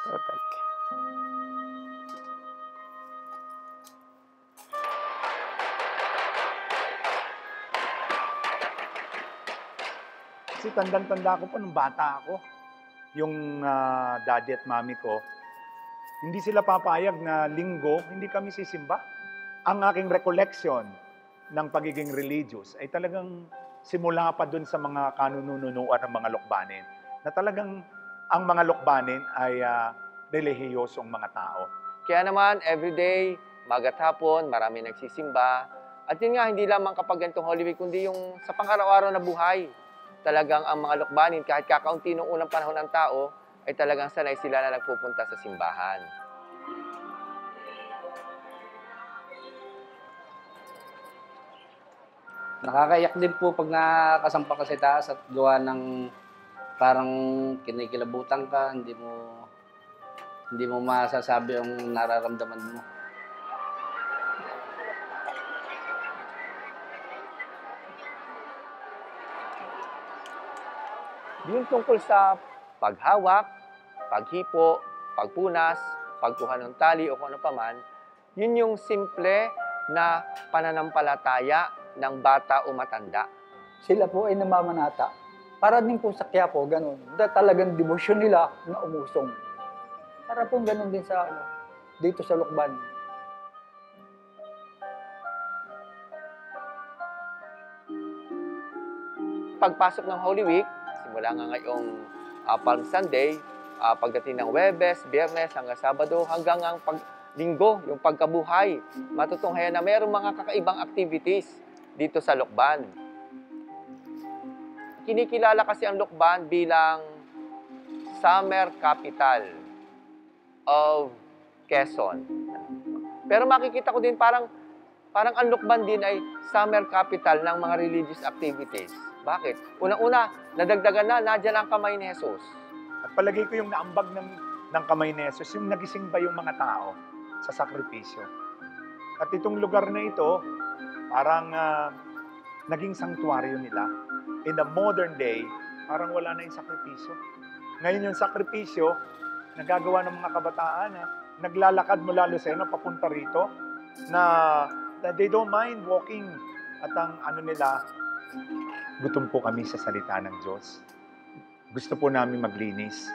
Perfect. Kasi tandang-tanda ko pa nung bata ako, yung daddy at mommy ko, hindi sila papayag na linggo, hindi kami sisimba. Ang aking recollection ng pagiging religious ay talagang simula pa dun sa mga kanununuan ng mga lukbanin. Na talagang ang mga lukbanin ay relihiyosong mga tao. Kaya naman, everyday, maga't hapon, marami nagsisimba. At yun nga, hindi lamang kapag ganitong Holy Week, kundi yung sa pang-araw-araw na buhay. Talagang ang mga lukbanin, kahit kakaunti nung unang panahon ng tao, ay talagang sanay sila na nagpupunta sa simbahan. Nakakaiyak din po pag nakasampa ka sa taas at gawa ng parang kinikilabutan ka, hindi mo masasabi ang nararamdaman mo. Yung tungkol sa paghawak, paghipo, pagpunas, pagkuha ng tali o kung ano paman, yun yung simple na pananampalataya ng bata o matanda. Sila po ay namamanata. Para din po sa Quiapo, ganun. Talagang devotion nila na umusong. Para po ganun din sa dito sa Lukban. Pagpasok ng Holy Week, simula nga ngayong Palm Sunday, pagdating ng Huwebes, Biyernes, hanggang Sabado, hanggang ang Linggo, yung pagkabuhay, matutunghayan na mayroong mga kakaibang activities dito sa Lukban. Kinikilala kasi ang Lukban bilang summer capital of Quezon. Pero makikita ko din parang ang Lukban din ay summer capital ng mga religious activities. Bakit? Una-una, nadagdagan na, nadyan ang kamay ni Jesus. At palagay ko yung naambag ng kamay ni Jesus, yung nagising ba yung mga tao sa sakripisyo. At itong lugar na ito, parang naging sanktuaryo nila. In the modern day, parang wala na yung sakripisyo. Ngayon yung sakripisyo, nagagawa ng mga kabataan, naglalakad mula Lucena papunta rito, na they don't mind walking. At ang ano nila, gutom po kami sa salita ng Diyos. Gusto po namin maglinis.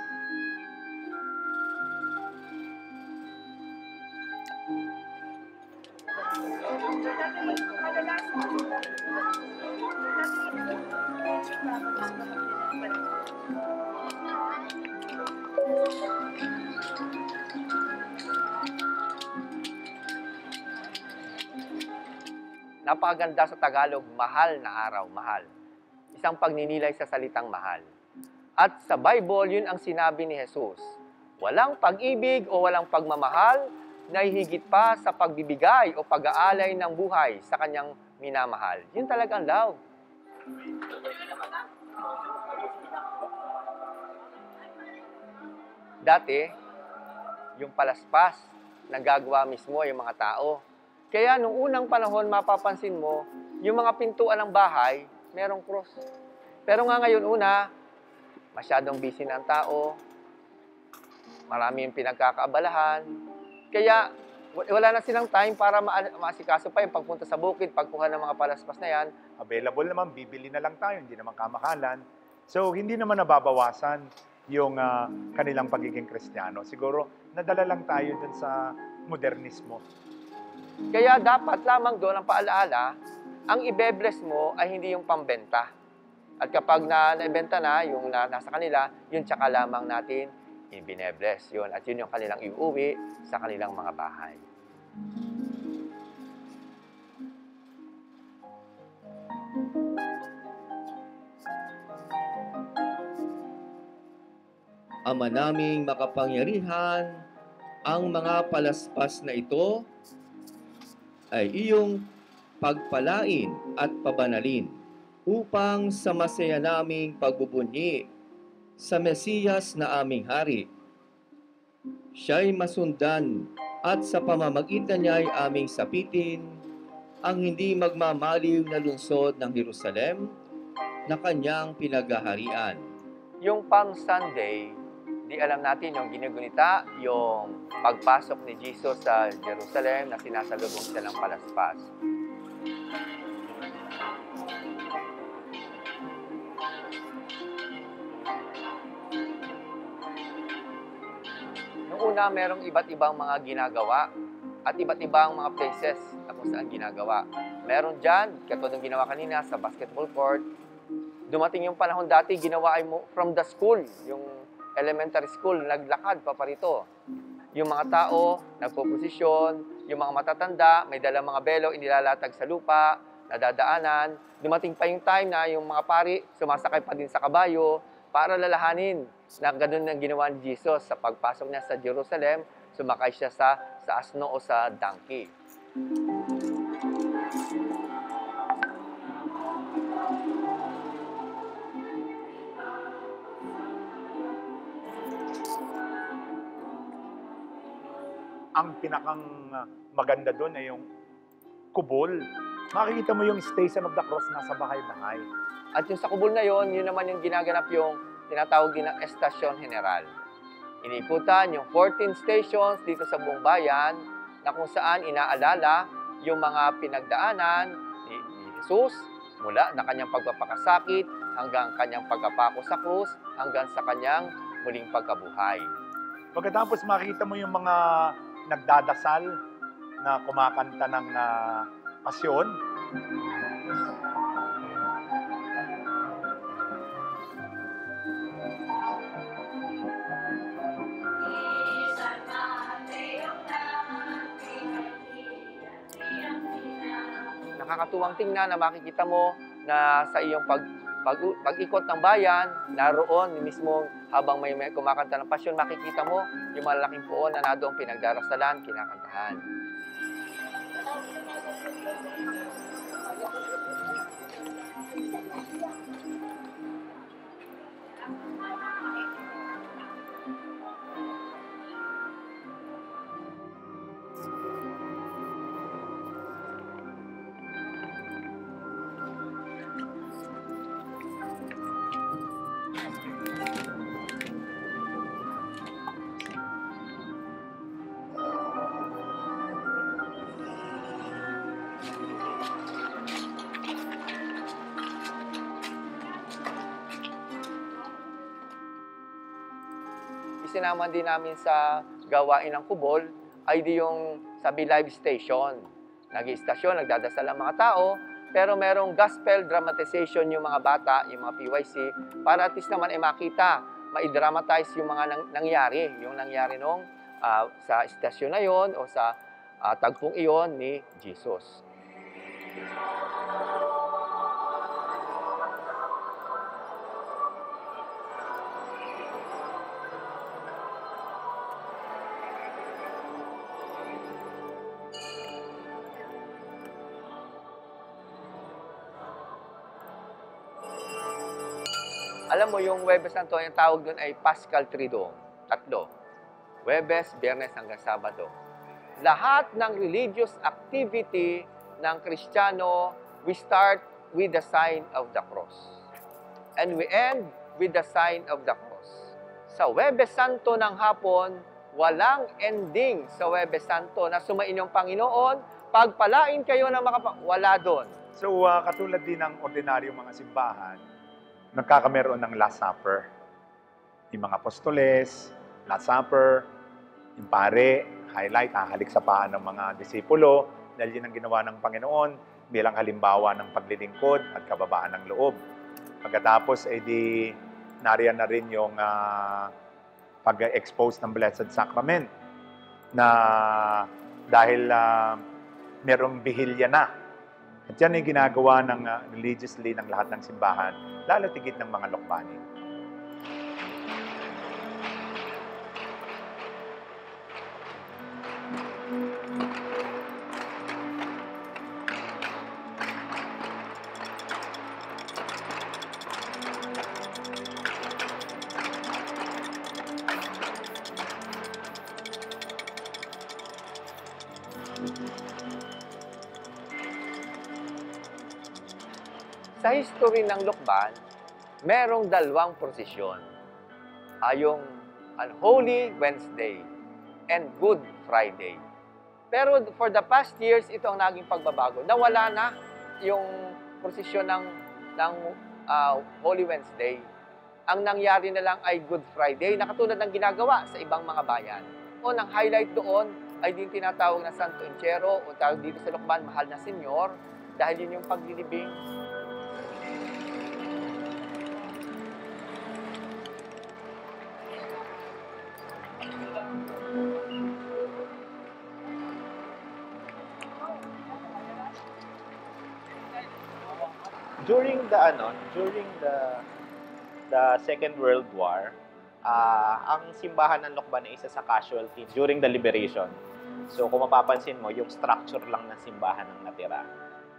Napakaganda sa Tagalog, mahal na araw, mahal. Isang pagninilay sa salitang mahal. At sa Bible, yun ang sinabi ni Jesus. Walang pag-ibig o walang pagmamahal na higit pa sa pagbibigay o pag-aalay ng buhay sa kanyang minamahal. Yun talagang love. Dati, yung palaspas, nagagawa mismo yung mga tao. Kaya nung unang panahon, mapapansin mo, yung mga pintuan ng bahay, merong cross. Pero nga ngayon masyadong busy na ang tao, marami yung pinagkakaabalahan, kaya wala na silang time para maasikaso pa yung pagpunta sa bukid, pagkuha ng mga palaspas na yan. Available naman, bibili na lang tayo, hindi naman kamakalan. So, hindi naman nababawasan yung kanilang pagiging Kristiyano. Siguro, nadala lang tayo dun sa modernismo. Kaya dapat lamang doon ang paalaala, ang ibe-bless mo ay hindi yung pambenta. At kapag naibenta na, yung nasa kanila, yun tsaka lamang natin i-bine-bless. Yun. At yun yung kanilang iuwi sa kanilang mga bahay. Ama naming makapangyarihan, ang mga palaspas na ito ay iyong pagpalain at pabanalin upang sa masaya naming pagbubunyi sa Mesiyas na aming Hari. Siya'y masundan at sa pamamagitan niya ay aming sapitin ang hindi magmamaliw na lungsod ng Jerusalem na kanyang pinaghaharian. Yung Palm Sunday, di alam natin yung ginigunita, yung pagpasok ni Jesus sa Jerusalem na sinasalubong siya ng palaspas. Noong una, merong iba't ibang mga ginagawa at iba't ibang mga places na kung saan ginagawa. Meron dyan, katulad ng ginawa kanina sa basketball court, dumating yung panahon dati, ginawa ay mo from the school, yung elementary school, naglakad pa parito. Yung mga tao, nagpo-posisyon, yung mga matatanda, may dalang mga belo, inilalatag sa lupa, nadadaanan. Dumating pa yung time na yung mga pari, sumasakay pa din sa kabayo, para lalahanin na ganun ang ginawa ni Jesus sa pagpasok niya sa Jerusalem, sumakay siya sa asno o sa donkey. Ang pinakang maganda doon ay yung kubol. Makikita mo yung Station of the Cross nasa bahay-bahay. At yung sa kubol na yon, yun naman yung ginaganap yung tinatawag din na Estasyon General. Iniikutan yung 14 stations dito sa buong bayan na kung saan inaalala yung mga pinagdaanan ni Jesus mula na kanyang pagpapakasakit hanggang kanyang pagkapako sa krus hanggang sa kanyang muling pagkabuhay. Pagkatapos makikita mo yung mga nagdadasal na kumakanta ng pasyon. Nakakatuwang tingnan na makikita mo na sa iyong pag-ikot ng bayan, naroon mismo habang may kumakanta ng pasyon, makikita mo yung malaking puon na nadoong pinagdarasalan, kinakantahan. Sinama din namin sa gawain ng kubol ay di yung sabi live station. Nag-istasyon, nagdadasal ang mga tao, pero merong gospel dramatization yung mga bata, yung mga PYC, para at least naman ay makita, ma-dramatize yung mga nangyari. Yung nangyari nung sa istasyon na yon o sa tagpong iyon ni Jesus. Alam mo, yung Huwebes Santo, yung tawag doon ay Paschal Triduum. 3. Huwebes, Biyernes hanggang Sabado. Lahat ng religious activity ng Kristiyano, we start with the sign of the cross. And we end with the sign of the cross. Sa Huwebes Santo ng hapon, walang ending sa Huwebes Santo na sumain yung Panginoon, pagpalain kayo na wala doon. So, katulad din ng ordinaryong mga simbahan, nagkakameron ng Last Supper. Yung mga apostoles, Last Supper, yung pare, highlight, hahalik sa paan ng mga disipulo, dahil yun ang ginawa ng Panginoon bilang halimbawa ng paglilingkod at kababaan ng loob. Pagkatapos, nariyan na rin yung pag-expose ng Blessed Sacrament na dahil merong bihilya na. At yan ay ginagawa ng religiously ng lahat ng simbahan, lalo tigit ng mga lokbanin. Sa history ng Lukban, merong 2 prosesyon. Yung on Holy Wednesday and Good Friday. Pero for the past years, ito ang naging pagbabago. Nawala na yung prosesyon ng Holy Wednesday. Ang nangyari na lang ay Good Friday, na katulad ng ginagawa sa ibang mga bayan. O ang highlight doon ay din tinatawag na Santo Entierro o tawag dito sa Lokban, Mahal na Senyor, dahil yun yung paglilibing. During the Second World War, ang simbahan ng Lokban ay isa sa casualty during the liberation. So kung mapapansin mo, yung structure lang ng simbahan ang natira.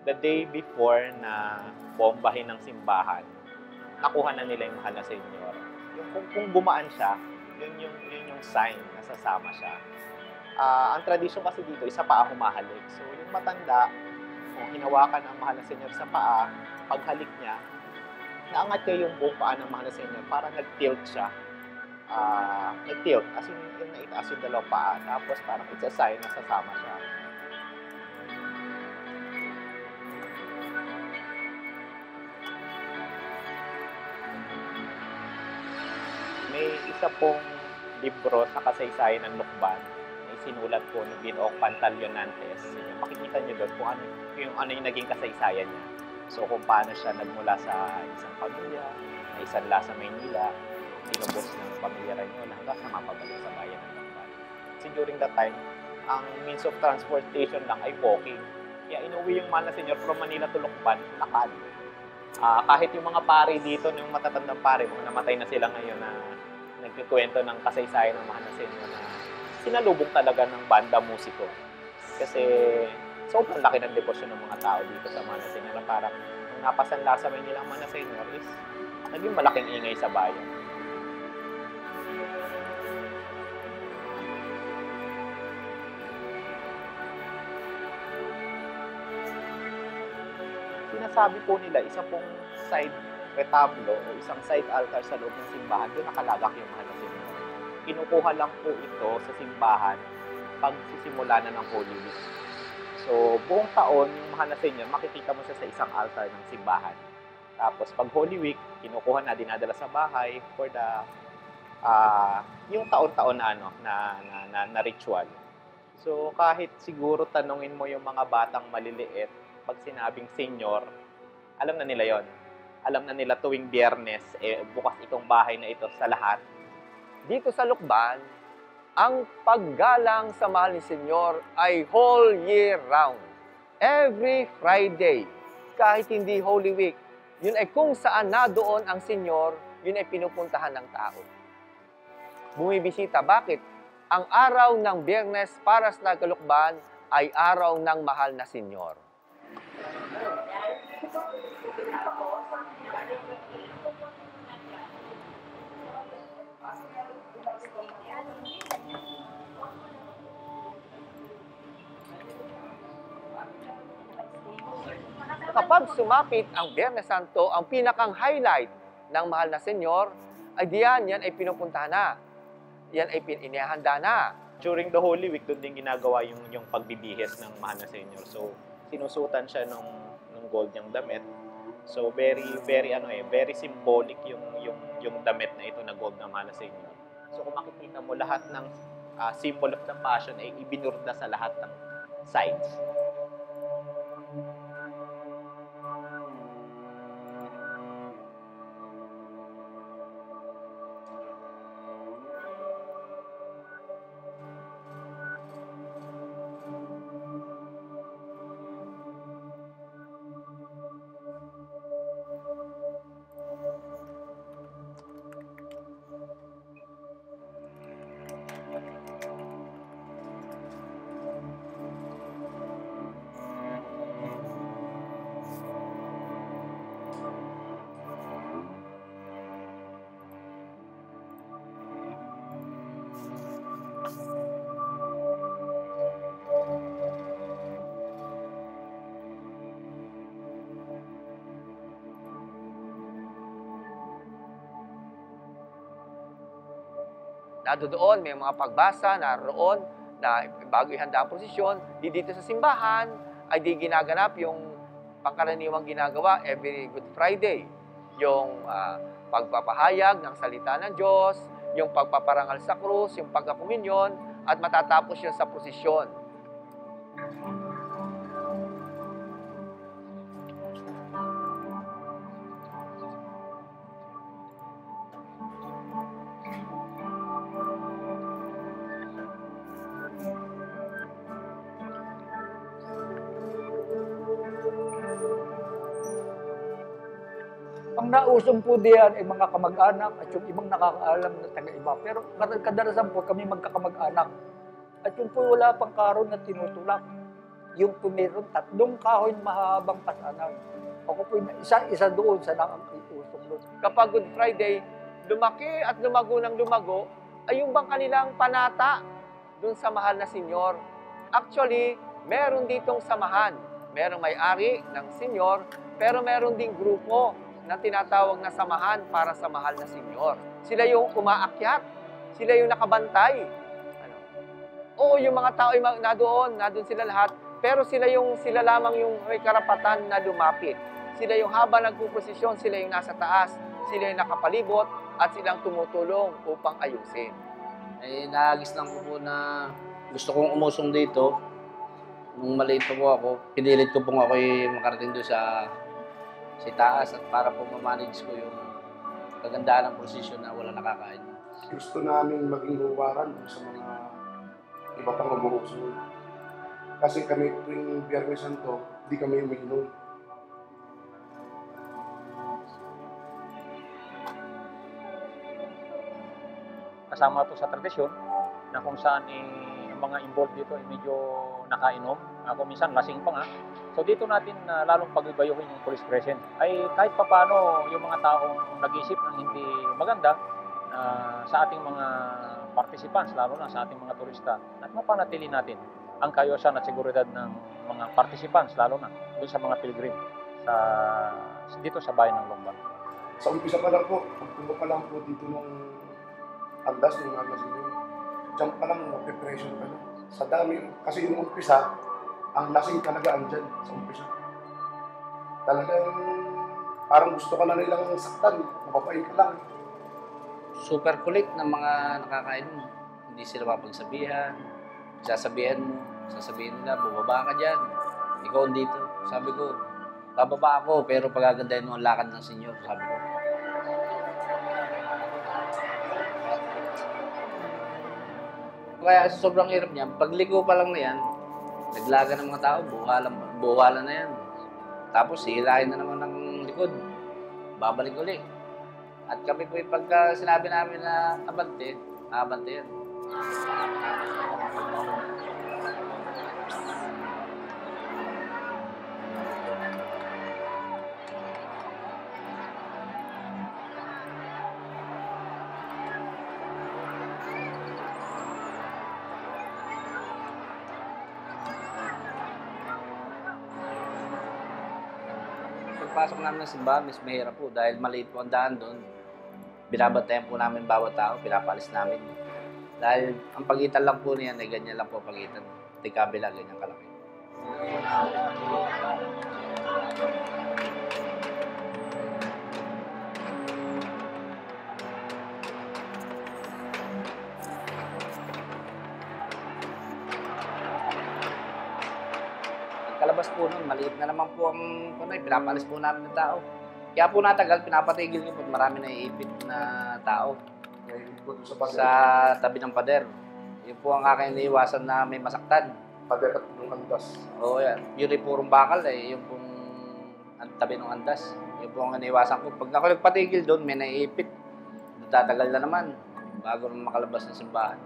The day before na bombahin ng simbahan, nakuha na nila yung Mahal na Senyor. Yung kung gumaan siya, yun yung sign na sasama siya. Ang tradisyon kasi dito, isa paa humahalik. So yung matanda, kung hinawakan ang Mahal na Senyor sa paa, paghalik niya, naangat niya yung buong paa ng Mahal na Senyor, parang nag-tilt siya. Nag-tilt, as in yung naitaas yung dalawang paa, tapos parang it's a sign na sasama siya. May isa pong libro sa kasaysayan ng Lokban na isinulat po ni Binoc Pantaleonantes. Makikita niyo doon kung ano yung naging kasaysayan niya. So kung paano siya nagmula sa isang pamilya, na isang la sa Maynila, tinubos ng pamilya Ranyola hanggang sa mapabalik sa bayan ng Lokban. Kasi during that time, ang means of transportation lang ay walking. Kaya inuwi yung Mahal na Senyor from Manila to Lokban, lakad. Kahit yung mga pari dito, yung matatandang pari, mga namatay na sila ngayon na nagkikwento ng kasaysayan ng Mahal na Senyor na sinalubog talaga ng banda musiko. Kasi sobrang laki ng deposyon ng mga tao dito sa Mahal na Senyor. Parang nung napasanla sa Maynila ang Mahal na Senyor is naging malaking ingay sa bayan. Sinasabi po nila, isa pong side retablo o isang side altar sa loob ng simbahan, doon nakalagak yung Mahal na Senyor. Kinukuha lang po ito sa simbahan pag sisimula na ng Holy Week. So, buong taon, yung Mahal na Senyor, makikita mo siya sa isang altar ng simbahan. Tapos, pag Holy Week, kinukuha na, dinadala sa bahay for the, yung taon-taon na ritual. So, kahit siguro tanungin mo yung mga batang maliliit, pag sinabing Senyor, alam na nila yon. Alam na nila tuwing Biyernes, bukas itong bahay na ito sa lahat. Dito sa Lokban, ang paggalang sa Mahal ni Senyor ay whole year round. Every Friday, kahit hindi Holy Week, yun ay kung saan na doon ang Senyor, yun ay pinupuntahan ng tao. Bumibisita. Bakit? Ang araw ng Biyernes para sa Tagalokban ay araw ng Mahal na Senyor. Kapag sumapit ang Biyernes Santo, ang pinakang highlight ng Mahal na Senyor ay yan ay pinupuntahan na. Yan ay inihanda na. During the Holy Week, doon din ginagawa yung pagbibihis ng Mahal na Senyor. So, sinusutan siya nung gold niyang damit. So, very symbolic yung damit na ito na gold ng Mahal na Senyor. So, kung makikita mo, lahat ng symbol of the Passion ay ibinurda sa lahat ng sides. Doon, may mga pagbasa, naroon, na bago ihanda ang prosesyon, dito sa simbahan, ay di ginaganap yung pangkaraniwang ginagawa every Good Friday. Yung pagpapahayag ng salita ng Diyos, yung pagpaparangal sa krus, yung pagkakomunyon, at matatapos yun sa prosesyon. Ang nausong po diyan ay mga kamag-anak at yung ibang nakakaalam na taga-iba. Pero kadalasan po kami magkakamag-anak. At yung po wala pang karon na tinutulak. Yung po meron 3 kahoy na mahabang pasanan. Ako po isa doon sa nakakaitusong doon. Kapag Good Friday, lumaki at lumago ng lumago, ay yung bang kanilang panata dun sa mahal na senyor. Actually, meron ditong samahan. Merong may-ari ng senyor, pero meron ding grupo na tinatawag na samahan para sa mahal na senyor. Sila yung umaakyat. Sila yung nakabantay. Oo, yung mga tao ay nadoon sila lahat. Pero sila lamang yung may karapatan na lumapit. Sila yung habang nagpuposisyon, sila yung nasa taas. Sila yung nakapalibot at silang tumutulong upang ayusin. Eh, naagis lang ko po na gusto kong umusong dito. Nung maliit pa po ako, pinilit ko pong ako makarating doon sa taas at para po ma-manage ko yung kagandaan ng prosesyon na wala nakakain. Gusto namin maging huwaran sa mga iba pang umuusong. Kasi kami tuwing Biyernes Santo, di kami umiinom. Kasama to sa tradisyon na kung saan ang mga involved dito ay medyo nakainom. Ako minsan lasing pa nga. So dito natin lalong pag-ibayuhin yung police presence. Ay kahit papano yung mga taong nag-isip ng hindi maganda sa ating mga participants, lalo na sa ating mga turista, at mapanatili natin ang kayosan at seguridad ng mga participants, lalo na doon sa mga pilgrim dito sa bayan ng Longban. Sa umpisa pa lang po, pagpunta pa lang po dito ng Andas, ng Armasinyo, diyan pa lang mag-preparation ka na. Sa dami, kasi yung umpisa, ang lasing talaga andyan sa umpisa. Talagang parang gusto ka na nilang saktan, mapapain ka lang. Super kulit ng mga nakakain mo. Hindi sila mapagsabihan. Sasabihin nila, bumaba ka dyan. Ikaw dito. Sabi ko, bababa ako, pero pagagandahin mo ang lakad ng senyor, sabi ko. Kaya sobrang hirap niya, pagligo pa lang na yan, naglaga ng mga tao, buhala na yan. Tapos hilahin na naman ng likod, babalik ulit. At kami po pagka sinabi namin na abante yan. Pagpasok namin ng simbahan, mas mahirap po dahil maliit po ang daan doon. Binabantayan po namin bawat tao, pinapalis namin. Dahil ang pagitan lang po niyan ay ganyan lang po pagitan. Kabila, ganyan kalaki. Kalabas po nun, maliit na naman po ang pinapalis po namin ng tao. Kaya po natagal, pinapatigil ko po marami na iipit na tao sa tabi ng pader. Yun po ang aking iniiwasan na may masaktan. Pader at ng Andas. Oo, yan. Yun rin purong bakal yung pong tabi ng Andas. Yun po ang iniiwasan ko. Pag ako nagpatigil doon, may naiipit. Tatagal na naman bago makalabas ng simbahan.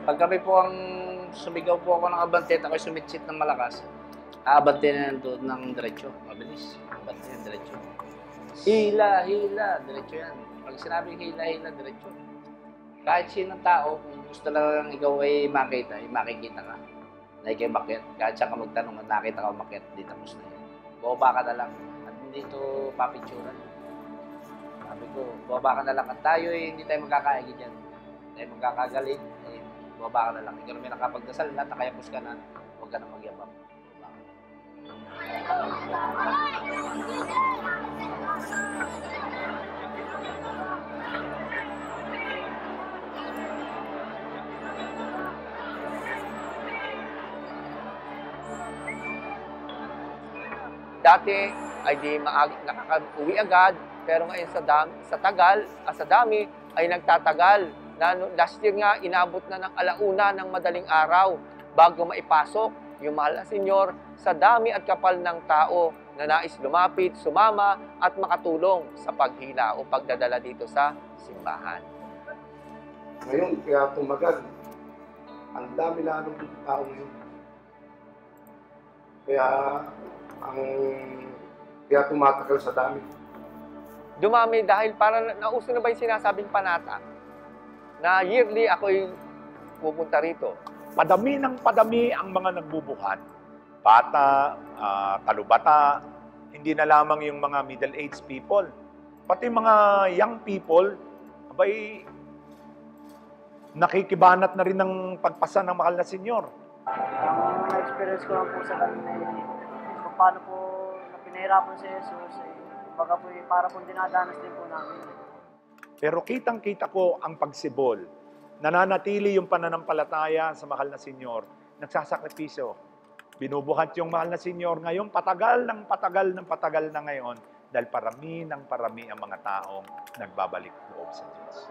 Pag kami po ang sumigaw po ako ng abante at ako'y sumitsit ng malakas, aabante na nandun ng diretsyo. Mabilis. Abante ng diretsyo. Hila, hila. Diretsyo yan. Pag sinabing hila, hila, diretsyo. Kahit sinong tao, kung gusto lang ikaw ay makita, ay makikita ka. Na ikay makyat. Kahit siya ka magtanong, nakita ka makyat, di tapos na yun. Baba ka na lang. At hindi ito papicturan. Sabi ko, baba ka na lang. At tayo hindi tayo magkakaigi dyan. Tayo magkakagalit. Eh, baba ka na lang. Ikaw may nakapagdasal na, takayapos ka na. Huwag ka na magyabang. Baba ka. Dati ay di nakaka-uwi agad, pero ngayon sa dami ay nagtatagal. Last year nga, inabot na ng alauna ng madaling araw bago maipasok yung mahal na senyor sa dami at kapal ng tao na nais lumapit, sumama at makatulong sa paghila o pagdadala dito sa simbahan. Ngayon, kaya tumagal. Ang dami lalong tao ngayon. Kaya tumatagal sa dami. Dumami dahil para nauso na ba yung sinasabing panata na yearly ako'y pupunta rito. Padami ng padami ang mga nagbubuhat. Bata, kalubata, hindi na lamang yung mga middle-aged people. Pati mga young people, abay, nakikibanat na rin ng pagpasa ng mahal na senyor. Ang na-experience ko lang po sa kanina kung paano po na pinahirapan si Jesus, kumbaga po para po dinadanas din po namin. Pero kitang-kita ko ang pagsibol. Nananatili yung pananampalataya sa mahal na senyor. Nagsasakripisyo. Binubuhat yung mahal na senyor ngayon, patagal na ngayon dahil parami ng parami ang mga taong nagbabalik loob sa Diyos.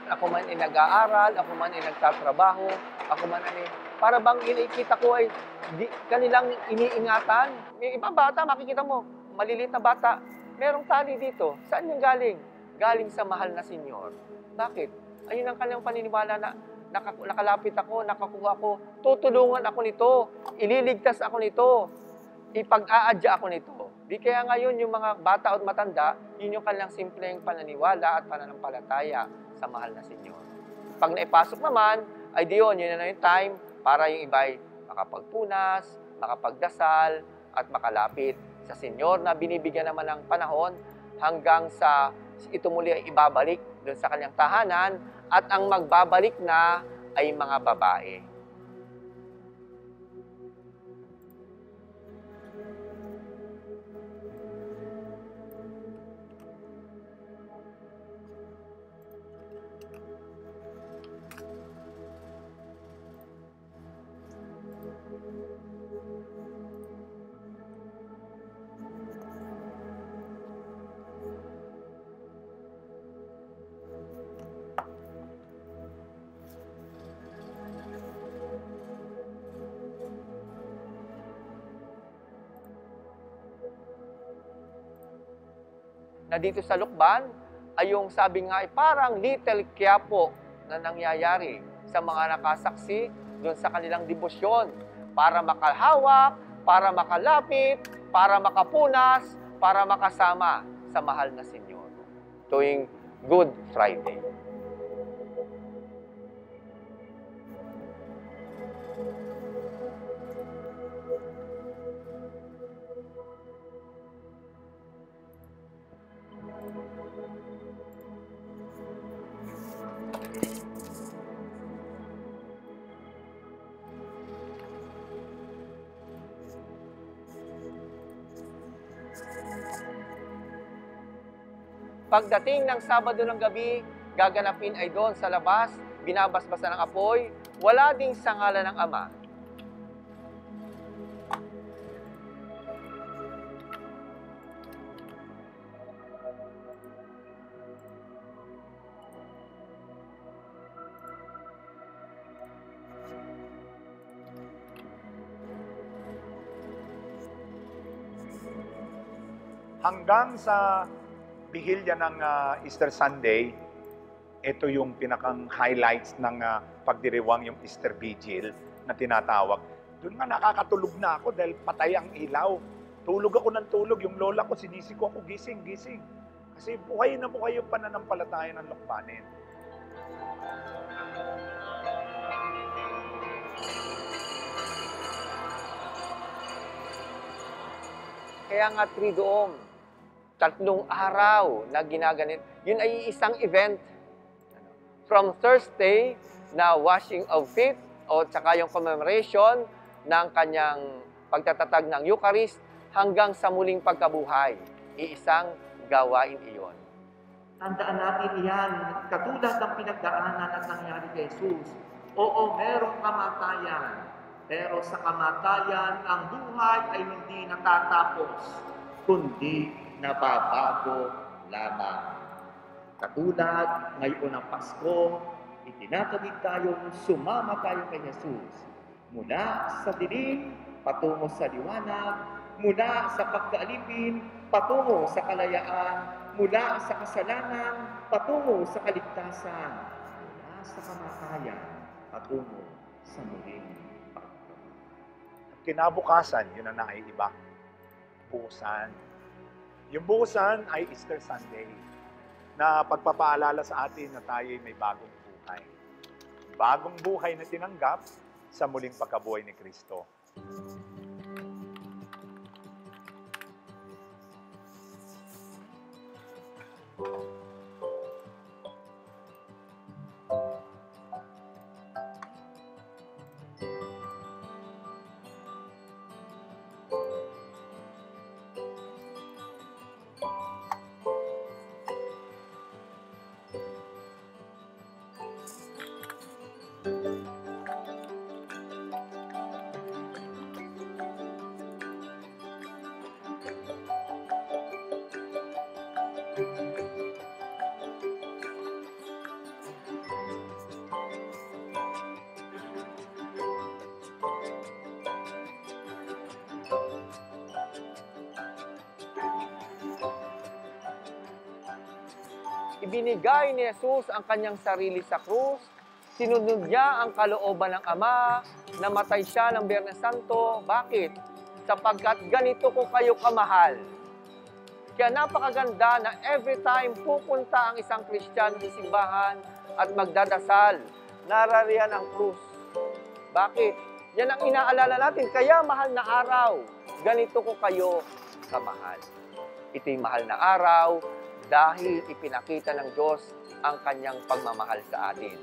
Ako man ay nag-aaral, ako man ay nagtatrabaho, ako man ay para bang inikita ko ay kanilang iniingatan. May ibang bata, makikita mo, maliliit na bata, merong tali dito. Saan yung galing? Galing sa mahal na senyor. Bakit? Ayun ang kanilang paniniwala na nakalapit ako, nakakuha ko, tutulungan ako nito, ililigtas ako nito, ipag-aadya ako nito. Di kaya ngayon yung mga bata at matanda, yun yung kanilang simpleng pananiwala at pananampalataya sa mahal na senyor. Pag naipasok naman, ay diyon, yun na yung time para yung iba'y makapagpunas, makapagdasal, at makalapit sa senyor na binibigyan naman ng panahon hanggang sa ito muli ay ibabalik doon sa kanyang tahanan at ang magbabalik na ay mga babae. Na dito sa Lukban ay yung sabi nga ay parang Little Quiapo na nangyayari sa mga nakasaksi doon sa kanilang debosyon para makalhawak, para makalapit, para makapunas, para makasama sa mahal na senyor tuwing Good Friday. Pagdating ng Sabado ng gabi, gaganapin ay doon sa labas, binabasbasan ng apoy, wala ding sa ngalan ng Ama. Hanggang sa bihilya ng Easter Sunday, ito yung pinakang highlights ng pagdiriwang yung Easter Vigil na tinatawag. Doon nga nakakatulog na ako dahil patay ang ilaw. Tulog ako ng tulog. Yung lola ko, sinisiko ako, gising, gising. Kasi buhay na buhay yung pananampalataya ng Lukbanin. Kaya nga Triduum, 3 araw na ginaganit. Yun ay isang event. From Thursday na washing of feet o tsaka yung commemoration ng kanyang pagtatatag ng Eucharist hanggang sa muling pagkabuhay. Iisang gawain iyon. Tandaan natin iyan, katulad ng pinagdaanan at nangyari kay Jesus. Oo, merong kamatayan. Pero sa kamatayan, ang buhay ay hindi natatapos, kundi nababago lamang. Katulad ngayon ng Pasko, itinatawid tayong sumama tayo kay Jesus. Mula sa dilim, patungo sa liwanag, mula sa pagkaalipin, patungo sa kalayaan, mula sa kasalanan, patungo sa kaligtasan, mula sa kamatayan, patungo sa muling pagkabuhay. Kinabukasan, yun ang naiiba. Buhusan. Yung buhusan ay Easter Sunday na pagpapaalala sa atin na tayo may bagong buhay. Bagong buhay na tinanggap sa muling pagkabuhay ni Kristo. Ibinigay ni Jesus ang kanyang sarili sa krus, sinunod niya ang kalooban ng Ama, namatay siya ng Biyernes Santo. Bakit? Sapagkat ganito ko kayo kamahal. Kaya napakaganda na every time pupunta ang isang Kristiyano sa simbahan at magdadasal, narariyan ang krus. Bakit? Yan ang inaalala natin. Kaya mahal na araw, ganito ko kayo kamahal. Ito'y mahal na araw, dahil ipinakita ng Diyos ang kanyang pagmamahal sa atin.